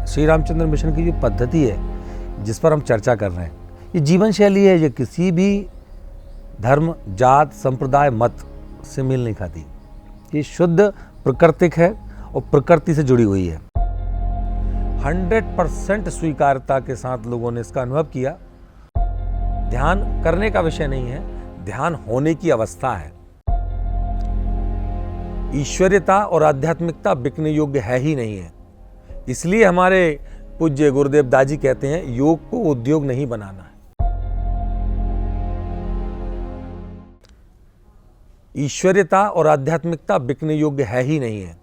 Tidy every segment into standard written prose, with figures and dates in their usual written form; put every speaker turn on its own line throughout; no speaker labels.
Shri Ramchandra mission की जो पद्धति है जिस पर हम चर्चा कर रहे हैं, ये जीवन शैली है, ये किसी भी धर्म, जात, संप्रदाय, मत से मेल नहीं खाती। ये शुद्ध प्राकृतिक है और प्रकृति से जुड़ी हुई है। 100% स्वीकार्यता के साथ लोगों ने इसका अनुभव किया। ध्यान करने का विषय नहीं है, ध्यान होने की अवस्था है। ईश्वरीयता और आध्यात्मिकता बिकने योग्य है ही नहीं है। इसलिए हमारे पूज्य गुरुदेव दाजी कहते हैं, योग को उद्योग नहीं बनाना है। ईश्वरीयता और आध्यात्मिकता बिकने योग्य है ही नहीं है।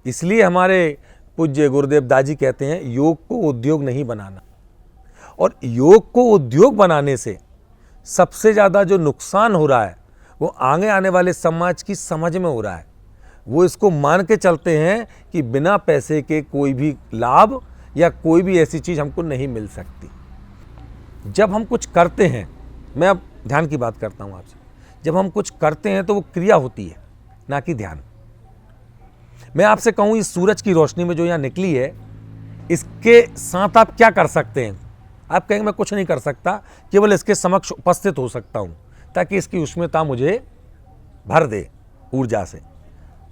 इसलिए हमारे पूज्य गुरुदेव दाजी कहते हैं, योग को उद्योग नहीं बनाना। और योग को उद्योग बनाने से सबसे ज़्यादा जो नुकसान हो रहा है वो आगे आने वाले समाज की समझ में हो रहा है। वो इसको मान के चलते हैं कि बिना पैसे के कोई भी लाभ या कोई भी ऐसी चीज़ हमको नहीं मिल सकती। जब हम कुछ करते हैं, मैं अब ध्यान की बात करता हूँ आपसे, जब हम कुछ करते हैं तो वो क्रिया होती है, ना कि ध्यान। मैं आपसे कहूँ, इस सूरज की रोशनी में जो यहाँ निकली है, इसके साथ आप क्या कर सकते हैं? आप कहेंगे मैं कुछ नहीं कर सकता, केवल इसके समक्ष उपस्थित हो सकता हूँ ताकि इसकी उष्णता मुझे भर दे ऊर्जा से।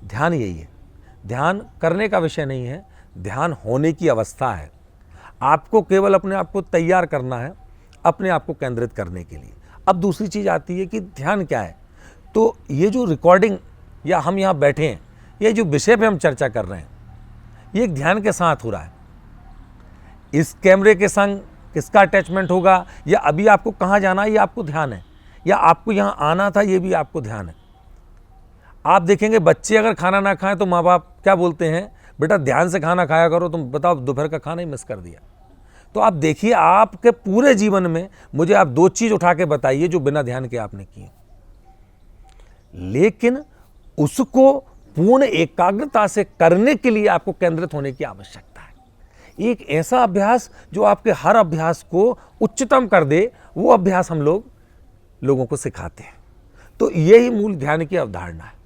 ध्यान यही है। ध्यान करने का विषय नहीं है, ध्यान होने की अवस्था है। आपको केवल अपने आप को तैयार करना है अपने आप को केंद्रित करने के लिए। अब दूसरी चीज़ आती है कि ध्यान क्या है। तो ये जो रिकॉर्डिंग या हम यहाँ बैठे हैं, ये जो विषय पे हम चर्चा कर रहे हैं, ये एक ध्यान के साथ हो रहा है। इस कैमरे के संग किसका अटैचमेंट होगा, या अभी आपको कहाँ जाना है, ये आपको ध्यान है, या आपको यहाँ आना था, ये भी आपको ध्यान है। आप देखेंगे बच्चे अगर खाना ना खाएं तो माँ बाप क्या बोलते हैं, बेटा ध्यान से खाना खाया करो, तुम बताओ दोपहर का खाना ही मिस कर दिया। तो आप देखिए, आपके पूरे जीवन में मुझे आप 2 चीज़ उठा के बताइए जो बिना ध्यान के आपने किए, लेकिन उसको पूर्ण एकाग्रता से करने के लिए आपको केंद्रित होने की आवश्यकता है। एक ऐसा अभ्यास जो आपके हर अभ्यास को उच्चतम कर दे, वो अभ्यास हम लोगों को सिखाते हैं। तो यही मूल ध्यान की अवधारणा है।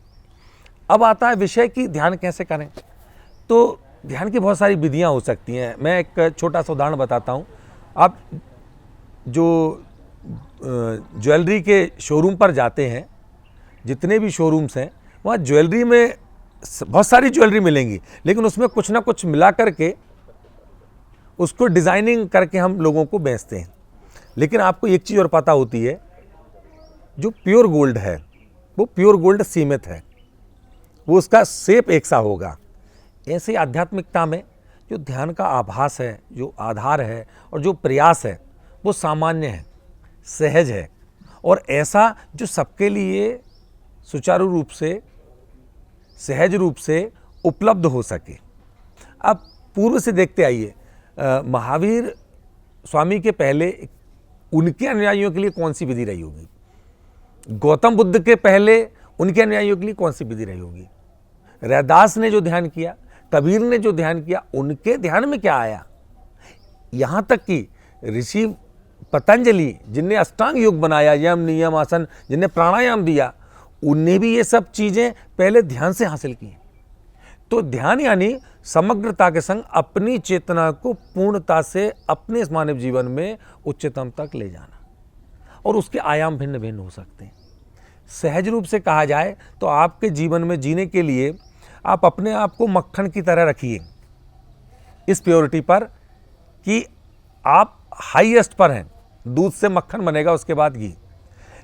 अब आता है विषय कि ध्यान कैसे करें। तो ध्यान की बहुत सारी विधियां हो सकती हैं। मैं एक छोटा सा उदाहरण बताता हूं। आप जो ज्वेलरी के शोरूम पर जाते हैं, जितने भी शोरूम्स हैं, वहाँ ज्वेलरी में बहुत सारी ज्वेलरी मिलेंगी, लेकिन उसमें कुछ ना कुछ मिला करके उसको डिज़ाइनिंग करके हम लोगों को बेचते हैं। लेकिन आपको एक चीज़ और पता होती है, जो प्योर गोल्ड है वो प्योर गोल्ड सीमित है, वो उसका शेप एक सा होगा। ऐसे आध्यात्मिकता में जो ध्यान का आभास है, जो आधार है और जो प्रयास है, वो सामान्य है, सहज है, और ऐसा जो सबके लिए सुचारू रूप से, सहज रूप से उपलब्ध हो सके। अब पूर्व से देखते आइए, महावीर स्वामी के पहले उनके अनुयायियों के लिए कौन सी विधि रही होगी? गौतम बुद्ध के पहले उनके अनुयायियों के लिए कौन सी विधि रही होगी? रैदास ने जो ध्यान किया, कबीर ने जो ध्यान किया, उनके ध्यान में क्या आया? यहाँ तक कि ऋषि पतंजलि, जिनने अष्टांग योग बनाया, यम नियम आसन, जिनने प्राणायाम दिया, उनने भी ये सब चीज़ें पहले ध्यान से हासिल की। तो ध्यान यानी समग्रता के संग अपनी चेतना को पूर्णता से अपने इस मानव जीवन में उच्चतम तक ले जाना, और उसके आयाम भिन्न भिन्न हो सकते हैं। सहज रूप से कहा जाए तो आपके जीवन में जीने के लिए आप अपने आप को मक्खन की तरह रखिए, इस प्योरिटी पर कि आप हाईएस्ट पर हैं। दूध से मक्खन बनेगा, उसके बाद घी।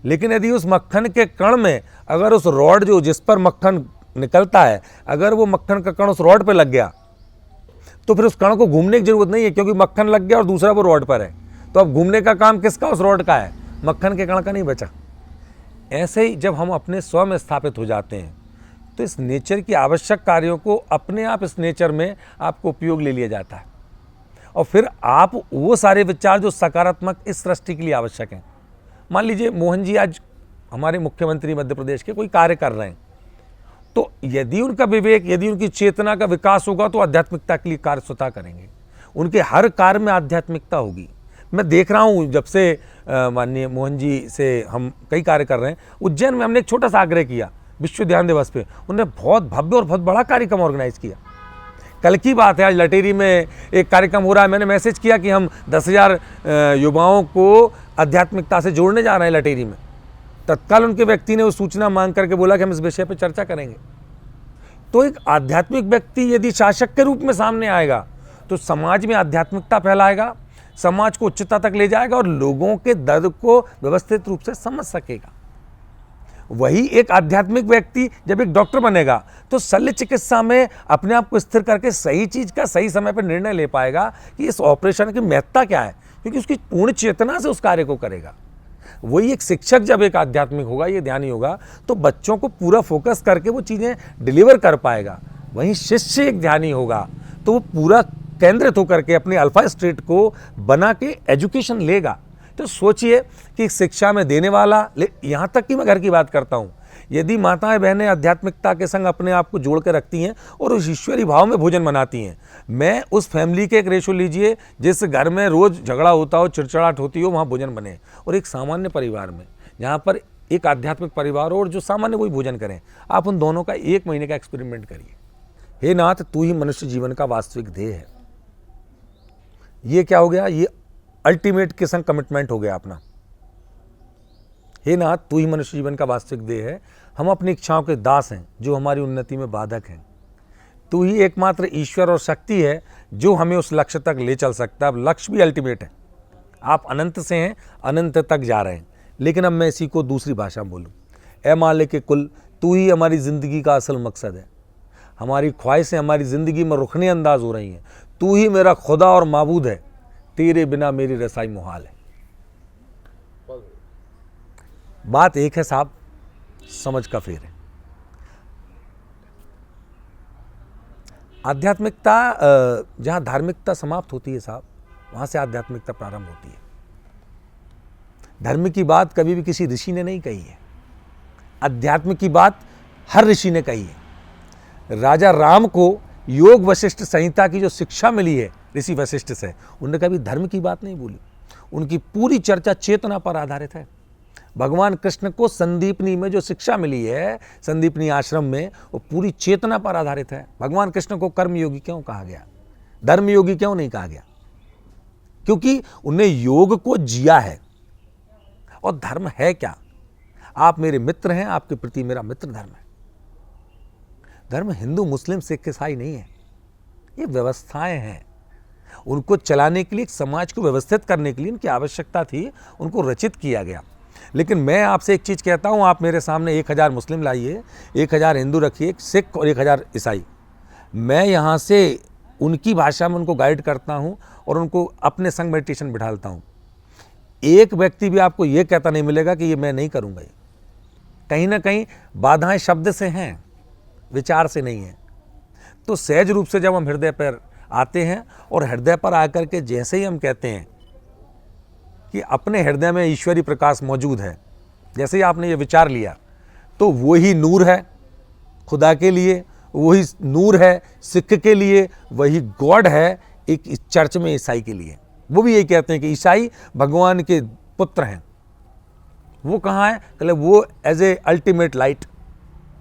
लेकिन यदि उस मक्खन के कण में अगर उस रॉड जो जिस पर मक्खन निकलता है, अगर वो मक्खन का कण उस रॉड पर लग गया, तो फिर उस कण को घूमने की जरूरत नहीं है, क्योंकि मक्खन लग गया और दूसरा वो रॉड पर है। तो अब घूमने का काम किसका? उस रॉड का है, मक्खन के कण का नहीं बचा। ऐसे ही जब हम अपने स्व में स्थापित हो जाते हैं, तो इस नेचर की आवश्यक कार्यों को अपने आप इस नेचर में आपको उपयोग ले लिया जाता है, और फिर आप वो सारे विचार जो सकारात्मक इस सृष्टि के लिए आवश्यक हैं। मान लीजिए मोहन जी आज हमारे मुख्यमंत्री मध्य प्रदेश के कोई कार्य कर रहे हैं, तो यदि उनका विवेक, यदि उनकी चेतना का विकास होगा तो आध्यात्मिकता के लिए कार्य स्वतः करेंगे। उनके हर कार्य में आध्यात्मिकता होगी। मैं देख रहा हूँ, जब से माननीय मोहन जी से हम कई कार्य कर रहे हैं। उज्जैन में हमने एक छोटा सा आग्रह किया विश्व ध्यान दिवस पे, उन्होंने बहुत भव्य और बहुत बड़ा कार्यक्रम ऑर्गेनाइज किया। कल की बात है, आज लटेरी में एक कार्यक्रम हो रहा है। मैंने मैसेज किया कि हम 10,000 युवाओं को आध्यात्मिकता से जोड़ने जा रहे हैं लटेरी में। तत्काल उनके व्यक्ति ने वो सूचना मांग करके बोला कि हम इस विषय पर चर्चा करेंगे। तो एक आध्यात्मिक व्यक्ति यदि शासक के रूप में सामने आएगा तो समाज में आध्यात्मिकता फैलाएगा, समाज को उच्चता तक ले जाएगा और लोगों के दर्द को व्यवस्थित रूप से समझ सकेगा। वही एक आध्यात्मिक व्यक्ति जब एक डॉक्टर बनेगा तो शल्य चिकित्सा में अपने आप को स्थिर करके सही चीज का सही समय पर निर्णय ले पाएगा कि इस ऑपरेशन की महत्ता क्या है, क्योंकि उसकी पूर्ण चेतना से उस कार्य को करेगा। वही एक शिक्षक जब एक आध्यात्मिक होगा, ये ध्यानी होगा, तो बच्चों को पूरा फोकस करके वो चीज़ें डिलीवर कर पाएगा। वहीं शिष्य एक ध्यानी होगा तो वो पूरा केंद्रित होकर के अपने अल्फा स्टेट को बना के एजुकेशन लेगा। तो सोचिए कि शिक्षा में देने वाला, यहाँ तक कि मैं घर की बात करता हूँ, यदि माताएं बहनें आध्यात्मिकता के संग अपने आप को जोड़ कर रखती हैं और उस ईश्वरी भाव में भोजन बनाती हैं, मैं उस फैमिली के एक रेशो लीजिए जिस घर में रोज झगड़ा होता हो, चिड़चिड़ाहट होती हो, वहाँ भोजन बने, और एक सामान्य परिवार में जहाँ पर एक आध्यात्मिक परिवार हो और जो सामान्य वही भोजन करें। आप उन दोनों का 1 महीने का एक्सपेरिमेंट करिए। हे नाथ, तू ही मनुष्य जीवन का वास्तविक ध्येय है। ये क्या हो गया? ये अल्टीमेट के संग कमिटमेंट हो गया अपना। हे नाथ, तू ही मनुष्य जीवन का वास्तविक ध्येय है। हम अपनी इच्छाओं के दास हैं जो हमारी उन्नति में बाधक हैं। तू ही एकमात्र ईश्वर और शक्ति है जो हमें उस लक्ष्य तक ले चल सकता है। अब लक्ष्य भी अल्टीमेट है। आप अनंत से हैं, अनंत तक जा रहे हैं। लेकिन अब मैं इसी को दूसरी भाषा में बोलूँ। ए मालिक के कुल, तू ही हमारी ज़िंदगी का असल मकसद है। हमारी ख्वाहिशें हमारी ज़िंदगी में रुखने अंदाज हो रही हैं। तू ही मेरा खुदा और माबूद है, तेरे बिना मेरी रसाई मुहाल है। बात एक है साहब, समझ का फेर है। आध्यात्मिकता जहां धार्मिकता समाप्त होती है साहब, वहां से आध्यात्मिकता प्रारंभ होती है। धर्म की बात कभी भी किसी ऋषि ने नहीं कही है, अध्यात्म की बात हर ऋषि ने कही है। राजा राम को योग वशिष्ठ संहिता की जो शिक्षा मिली है ऋषि वशिष्ठ से, उन्होंने कभी धर्म की बात नहीं बोली। उनकी पूरी चर्चा चेतना पर आधारित है। भगवान कृष्ण को संदीपनी में जो शिक्षा मिली है, संदीपनी आश्रम में, वो पूरी चेतना पर आधारित है। भगवान कृष्ण को कर्मयोगी क्यों कहा गया, धर्मयोगी क्यों नहीं कहा गया? क्योंकि उन्हें योग को जिया है। और धर्म है क्या? आप मेरे मित्र हैं, आपके प्रति मेरा मित्र धर्म है। धर्म हिंदू मुस्लिम सिख ईसाई नहीं है, ये व्यवस्थाएं हैं। उनको चलाने के लिए, समाज को व्यवस्थित करने के लिए इनकी आवश्यकता थी, उनको रचित किया गया। लेकिन मैं आपसे एक चीज़ कहता हूँ, आप मेरे सामने 1000 मुस्लिम लाइए, 1000 हिंदू रखिए, एक सिख और 1000 ईसाई। मैं यहाँ से उनकी भाषा में उनको गाइड करता हूँ और उनको अपने संग मेडिटेशन बिठालता हूँ। एक व्यक्ति भी आपको ये कहता नहीं मिलेगा कि ये मैं नहीं करूँगा। ये कहीं ना कहीं बाधाएं शब्द से हैं, विचार से नहीं है। तो सहज रूप से जब हम हृदय पर आते हैं और हृदय पर आकर के जैसे ही हम कहते हैं कि अपने हृदय में ईश्वरी प्रकाश मौजूद है, जैसे ही आपने ये विचार लिया, तो वही नूर है खुदा के लिए, वही नूर है सिख के लिए, वही गॉड है एक चर्च में ईसाई के लिए। वो भी यही कहते हैं कि ईसाई भगवान के पुत्र हैं। वो कहाँ है? कहले वो एज ए अल्टीमेट लाइट,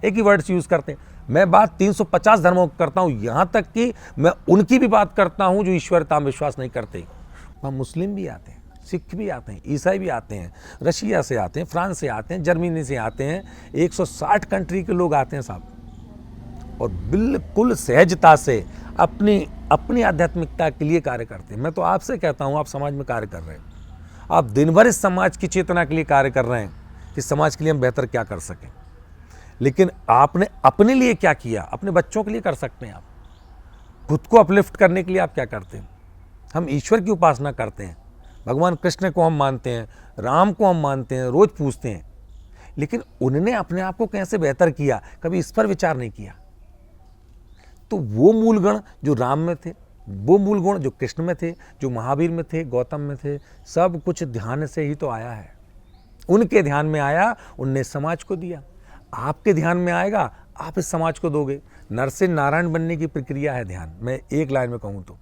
एक ही वर्ड्स यूज़ करते हैं। मैं बात 350 धर्मों की करता हूँ, यहाँ तक कि मैं उनकी भी बात करता हूँ जो ईश्वरता में विश्वास नहीं करते। वहाँ मुस्लिम भी आते हैं, सिख भी आते हैं, ईसाई भी आते हैं, रशिया से आते हैं, फ्रांस से आते हैं, जर्मनी से आते हैं, 160 कंट्री के लोग आते हैं साहब, और बिल्कुल सहजता से अपनी आध्यात्मिकता के लिए कार्य करते हैं। मैं तो आपसे कहता हूँ, आप समाज में कार्य कर रहे हैं, आप दिन भर इस समाज की चेतना के लिए कार्य कर रहे हैं कि समाज के लिए हम बेहतर क्या कर सकें। लेकिन आपने अपने लिए क्या किया? अपने बच्चों के लिए कर सकते हैं। आप खुद को अपलिफ्ट करने के लिए आप क्या करते हैं? हम ईश्वर की उपासना करते हैं, भगवान कृष्ण को हम मानते हैं, राम को हम मानते हैं, रोज पूछते हैं, लेकिन उन्होंने अपने आप को कैसे बेहतर किया, कभी इस पर विचार नहीं किया। तो वो मूल गुण जो राम में थे, वो मूल गुण जो कृष्ण में थे, जो महावीर में थे, गौतम में थे, सब कुछ ध्यान से ही तो आया है। उनके ध्यान में आया, उनने समाज को दिया। आपके ध्यान में आएगा, आप इस समाज को दोगे। नर से नारायण बनने की प्रक्रिया है ध्यान। मैं एक लाइन में कहूँ तो